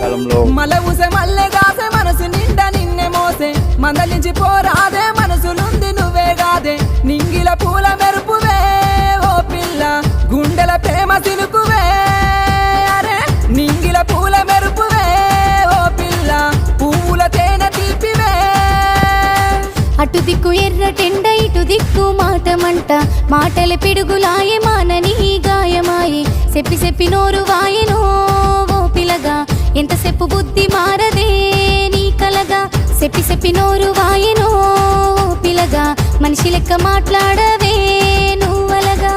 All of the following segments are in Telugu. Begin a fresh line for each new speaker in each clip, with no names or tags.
ఎండాకాలంలో
మల ఊసే మల్లె గాసే మనసు నిండా నిన్నే మోసే మందలించి పోరాదే మనసులుంది నువ్వే గాదే నింగిల పూల మెరుపువే ఓ పిల్ల గుండెల ప్రేమ సినుకువే అరే నింగిల పూల మెరుపువే ఓ పిల్ల పువ్వుల తేనె తీపివే
అటు దిక్కు ఎర్రటెండ ఇటు దిక్కు మాటమంట మాటల పిడుగులాయే మానని గాయమాయే చెప్పి చెప్పి నోరు వాయెనో ఓ పిలగా ఎంతసేపు బుద్ధి మారదే నీ కలగా చెప్పి చెప్పి నోరు వాయెనో ఓ పిలగా మనిషి లెక్క మాట్లాడవే నువ్వలగా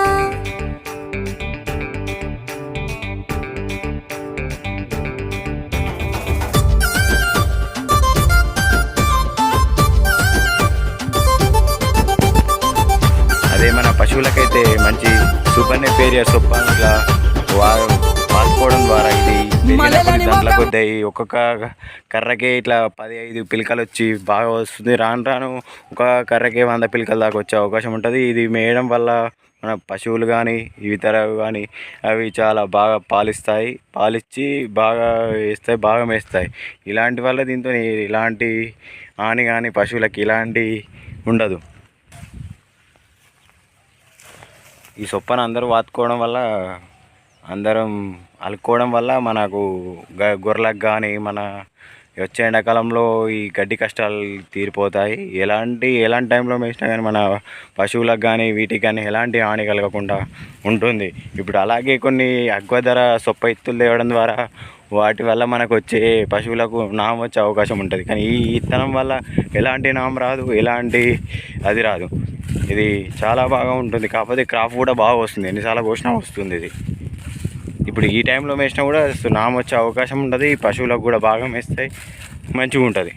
అదే మన పశువులకైతే మంచి సూపర్నేపేరియర్ సొప్పగా వాడుకోవడం ద్వారా ఇది గంటల కొద్ది ఒక్కొక్క కర్రకే ఇట్లా 15 పిలకలు వచ్చి బాగా వస్తుంది. రాను రాను ఒక కర్రకే 100 పిలకల దాకా వచ్చే అవకాశం ఉంటుంది. ఇది మేయడం వల్ల మన పశువులు కానీ ఇతర కానీ అవి చాలా బాగా పాలిచ్చి బాగా వేస్తాయి, బాగా మేస్తాయి. ఇలాంటి వల్ల దీంతో ఇలాంటి హాని కానీ పశువులకి ఇలాంటి ఉండదు. ఈ సొప్పను అందరూ వాడుకోవడం వల్ల అందరం అలుక్కోవడం వల్ల మనకు గొర్రెలకు కానీ మన వచ్చే ఎండాకాలంలో ఈ గడ్డి కష్టాలు తీరిపోతాయి. ఎలాంటి టైంలో వేసినా కానీ మన పశువులకు కానీ వీటికి కానీ ఎలాంటి హాని కలగకుండా ఉంటుంది. ఇప్పుడు అలాగే కొన్ని అగ్వ ధర సొప్ప ఇత్తులు తేవడం ద్వారా వాటి వల్ల మనకు వచ్చే పశువులకు నామ వచ్చే అవకాశం ఉంటుంది. కానీ ఈ ఇత్తనం వల్ల ఎలాంటి నామ రాదు, ఎలాంటి అది రాదు. ఇది చాలా బాగా ఉంటుంది. కాకపోతే క్రాప్ కూడా బాగా వస్తుంది, ఎన్నిసార్లు కోసినా వస్తుంది. ఇది ఇప్పుడు ఈ టైంలో వేసినా కూడా నామ వచ్చే అవకాశం ఉంటుంది. పశువులకు కూడా బాగా మేస్తాయి, మంచిగా ఉంటుంది.